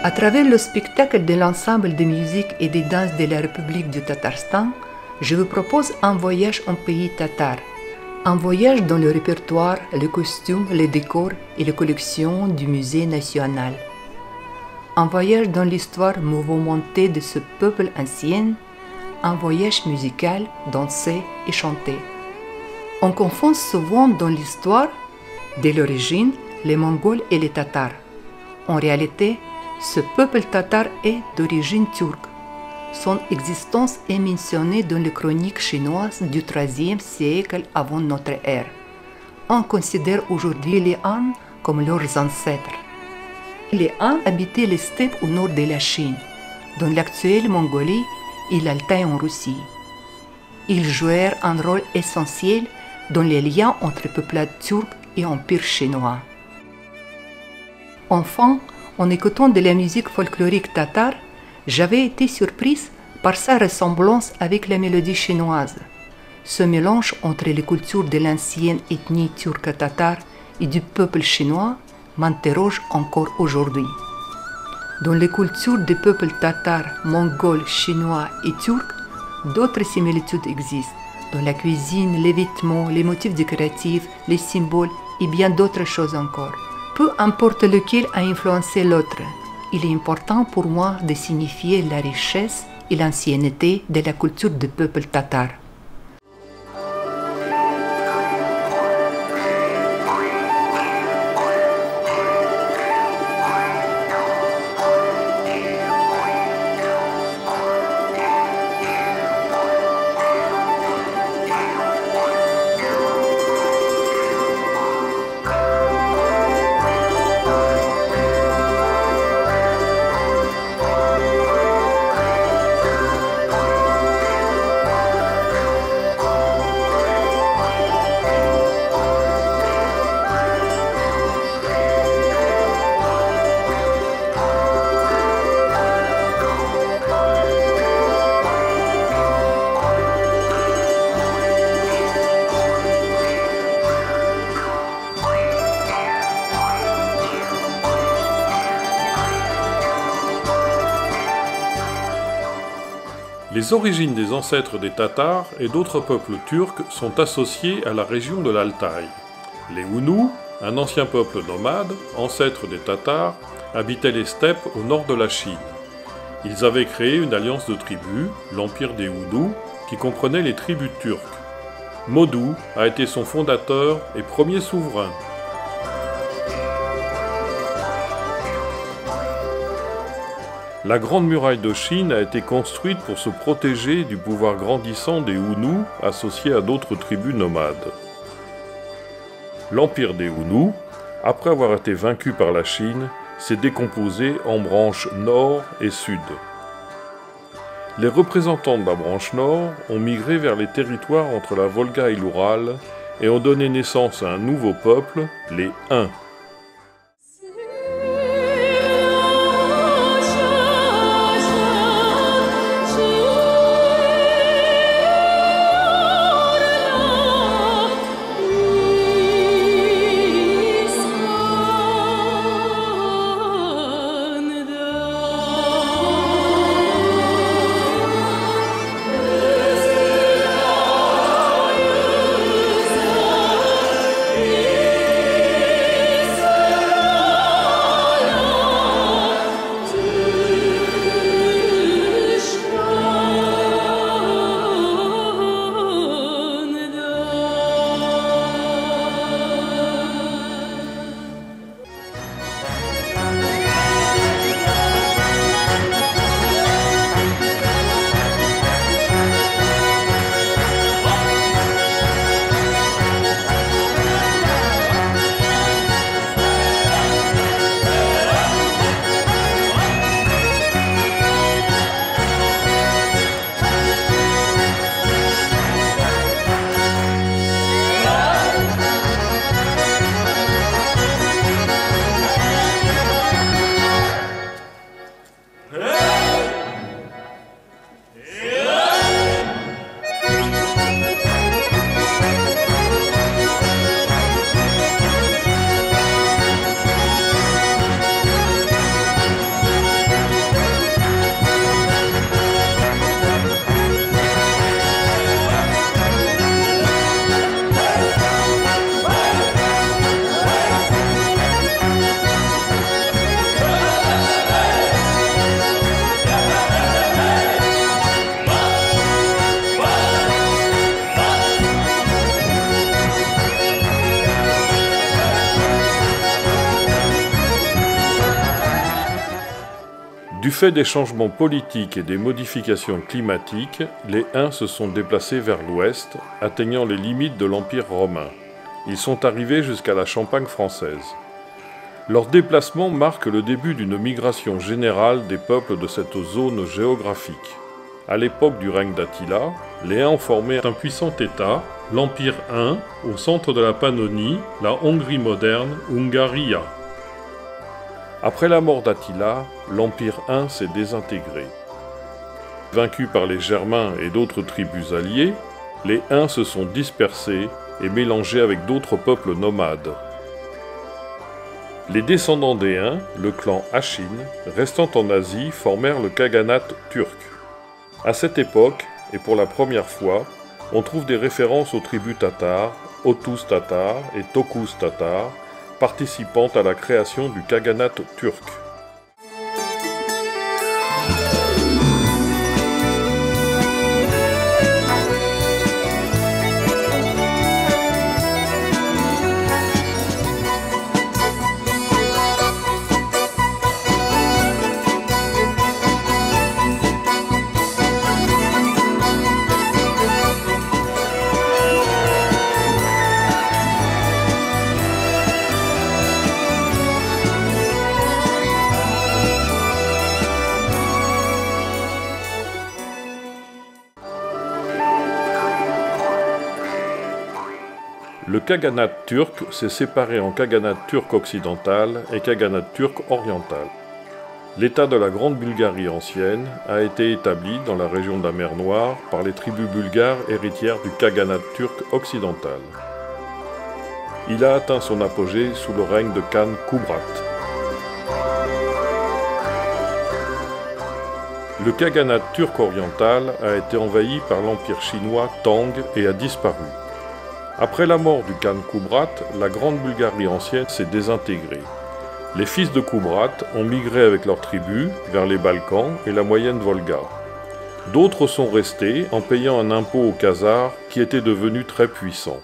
À travers le spectacle de l'ensemble des musiques et des danses de la République du Tatarstan, je vous propose un voyage en pays tatar. Un voyage dans le répertoire, les costumes, les décors et les collections du musée national. Un voyage dans l'histoire mouvementée de ce peuple ancien, un voyage musical, dansé et chanté. On confond souvent dans l'histoire, dès l'origine, les Mongols et les Tatars. En réalité, ce peuple tatar est d'origine turque. Son existence est mentionnée dans les chroniques chinoises du IIIe siècle avant notre ère. On considère aujourd'hui les Han comme leurs ancêtres. Les Han habitaient les steppes au nord de la Chine, dans l'actuelle Mongolie et l'Altaï en Russie. Ils jouèrent un rôle essentiel dans les liens entre peuplades turques et empire chinois. Enfant, en écoutant de la musique folklorique tatare, j'avais été surprise par sa ressemblance avec la mélodie chinoise. Ce mélange entre les cultures de l'ancienne ethnie turque tatare et du peuple chinois m'interroge encore aujourd'hui. Dans les cultures des peuples tatars, mongols, chinois et turcs, d'autres similitudes existent. Dans la cuisine, les vêtements, les motifs décoratifs, les symboles et bien d'autres choses encore. Peu importe lequel a influencé l'autre, il est important pour moi de signifier la richesse et l'ancienneté de la culture du peuple tatar. Les origines des ancêtres des Tatars et d'autres peuples turcs sont associées à la région de l'Altaï. Les Hunnus, un ancien peuple nomade, ancêtre des Tatars, habitaient les steppes au nord de la Chine. Ils avaient créé une alliance de tribus, l'empire des Hunnus, qui comprenait les tribus turques. Modou a été son fondateur et premier souverain. La Grande Muraille de Chine a été construite pour se protéger du pouvoir grandissant des Hunnus associés à d'autres tribus nomades. L'empire des Hunnus, après avoir été vaincu par la Chine, s'est décomposé en branches nord et sud. Les représentants de la branche nord ont migré vers les territoires entre la Volga et l'Oural et ont donné naissance à un nouveau peuple, les Huns. Du fait des changements politiques et des modifications climatiques, les Huns se sont déplacés vers l'ouest, atteignant les limites de l'Empire romain. Ils sont arrivés jusqu'à la Champagne française. Leur déplacement marque le début d'une migration générale des peuples de cette zone géographique. À l'époque du règne d'Attila, les Huns formaient un puissant État, l'Empire Hun, au centre de la Pannonie, la Hongrie moderne, Hungaria. Après la mort d'Attila, l'Empire Hun s'est désintégré. Vaincus par les Germains et d'autres tribus alliées, les Huns se sont dispersés et mélangés avec d'autres peuples nomades. Les descendants des Huns, le clan Achine, restant en Asie, formèrent le khaganat turc. À cette époque, et pour la première fois, on trouve des références aux tribus tatars, Oghuz tatars et Tokuz tatars, participant à la création du khaganat turc. Le khaganat turc s'est séparé en khaganat turc occidental et khaganat turc oriental. L'État de la Grande Bulgarie ancienne a été établi dans la région de la mer Noire par les tribus bulgares héritières du khaganat turc occidental. Il a atteint son apogée sous le règne de Khan Kubrat. Le khaganat turc oriental a été envahi par l'empire chinois Tang et a disparu. Après la mort du Khan Kubrat, la Grande Bulgarie ancienne s'est désintégrée. Les fils de Kubrat ont migré avec leurs tribus vers les Balkans et la moyenne Volga. D'autres sont restés en payant un impôt aux Khazars qui étaient devenus très puissants.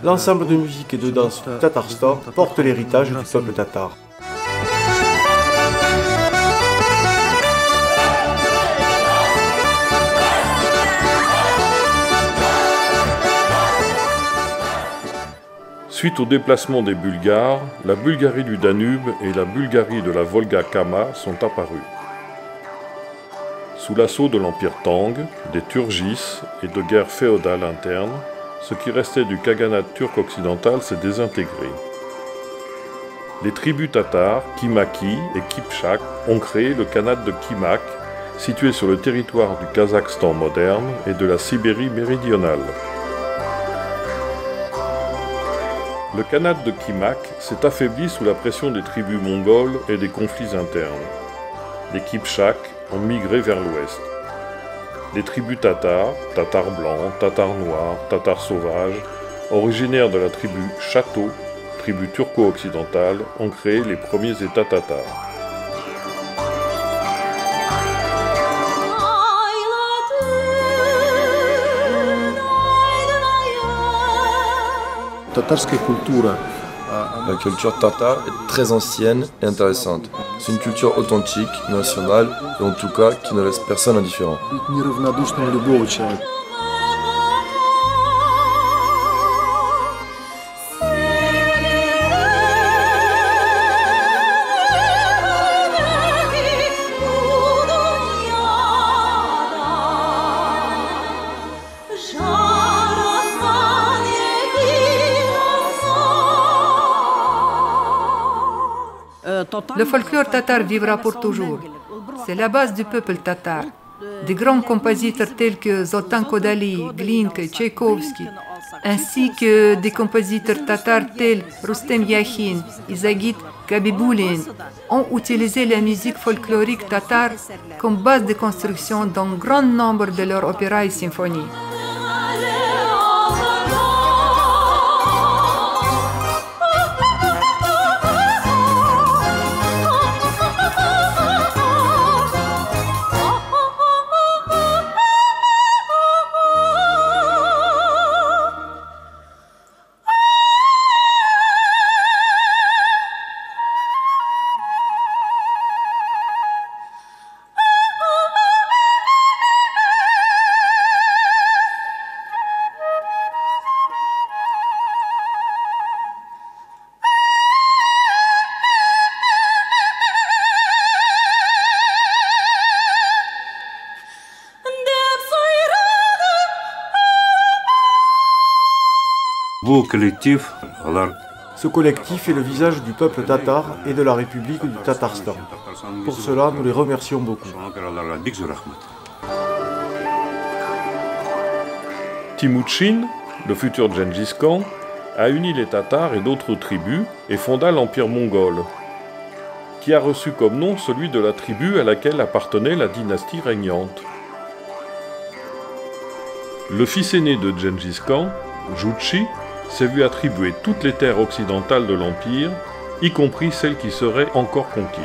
L'ensemble de musique et de danse du Tatarstan porte l'héritage du peuple tatar. Suite au déplacement des Bulgares, la Bulgarie du Danube et la Bulgarie de la Volga-Kama sont apparues. Sous l'assaut de l'Empire Tang, des Turgis et de guerres féodales internes, ce qui restait du khaganat turc occidental s'est désintégré. Les tribus tatars, Kimaki et Kipchak, ont créé le khanat de Kimak, situé sur le territoire du Kazakhstan moderne et de la Sibérie méridionale. Le khanat de Kimak s'est affaibli sous la pression des tribus mongoles et des conflits internes. Les Kipchaks ont migré vers l'ouest. Les tribus tatars, tatars blancs, tatars noirs, tatars sauvages, originaires de la tribu Château, tribu turco-occidentale, ont créé les premiers États tatars. Татарская культура La culture tatare est très ancienne et intéressante. C'est une culture authentique, nationale et en tout cas qui ne laisse personne indifférent. Le folklore tatar vivra pour toujours. C'est la base du peuple tatar. Des grands compositeurs tels que Zoltan Kodaly, Glinka, Tchaïkovski, ainsi que des compositeurs tatars tels Rustem Yakhin, Izagit Kabibulin, ont utilisé la musique folklorique tatare comme base de construction d'un grand nombre de leurs opéras et symphonies. Ce collectif est le visage du peuple tatar et de la République du Tatarstan. Pour cela, nous les remercions beaucoup. Timuchin, le futur Gengis Khan, a uni les Tatars et d'autres tribus et fonda l'empire mongol, qui a reçu comme nom celui de la tribu à laquelle appartenait la dynastie régnante. Le fils aîné de Gengis Khan, Juche, s'est vu attribuer toutes les terres occidentales de l'Empire, y compris celles qui seraient encore conquises.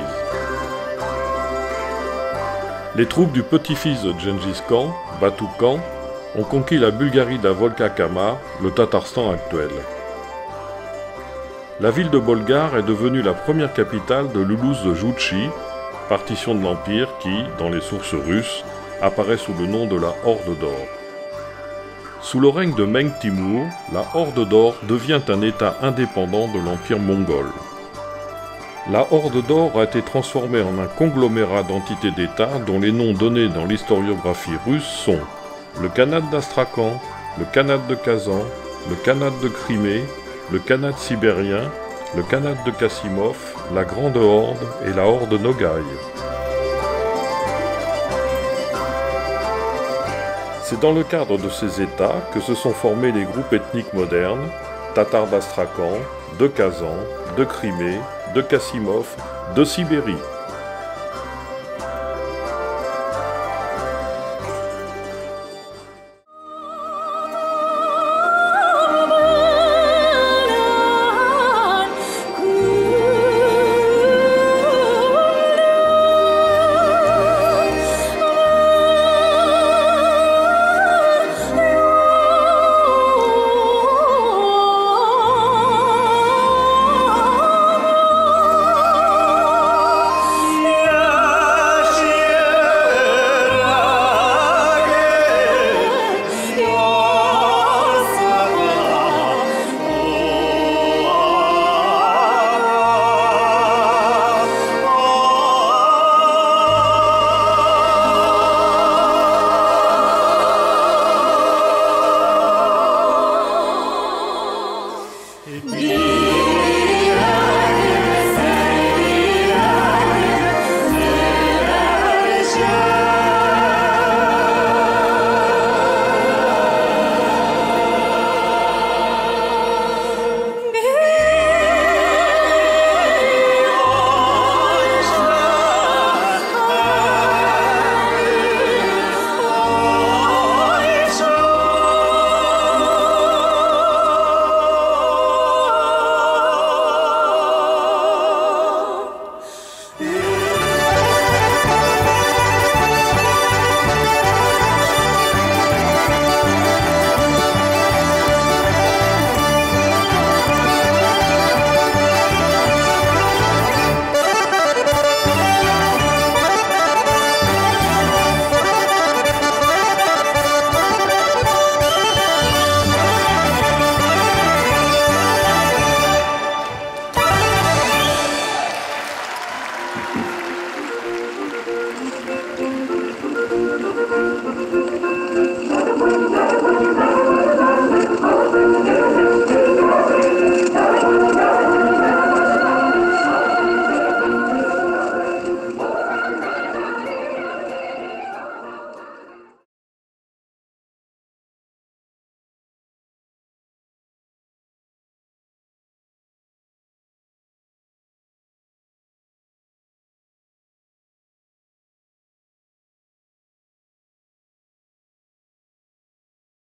Les troupes du petit-fils de Gengis Khan, Batu Khan, ont conquis la Bulgarie de la Volga-Kama, le Tatarstan actuel. La ville de Bolgar est devenue la première capitale de l'Ulus de Juche, partition de l'Empire qui, dans les sources russes, apparaît sous le nom de la Horde d'Or. Sous le règne de Meng Timur, la Horde d'Or devient un État indépendant de l'Empire mongol. La Horde d'Or a été transformée en un conglomérat d'entités d'États dont les noms donnés dans l'historiographie russe sont le Khanat d'Astrakhan, le Khanat de Kazan, le Khanat de Crimée, le Khanat sibérien, le Khanat de Kassimov, la Grande Horde et la Horde Nogaï. C'est dans le cadre de ces États que se sont formés les groupes ethniques modernes, Tatars d'Astrakhan, de Kazan, de Crimée, de Kassimov, de Sibérie. Yeah.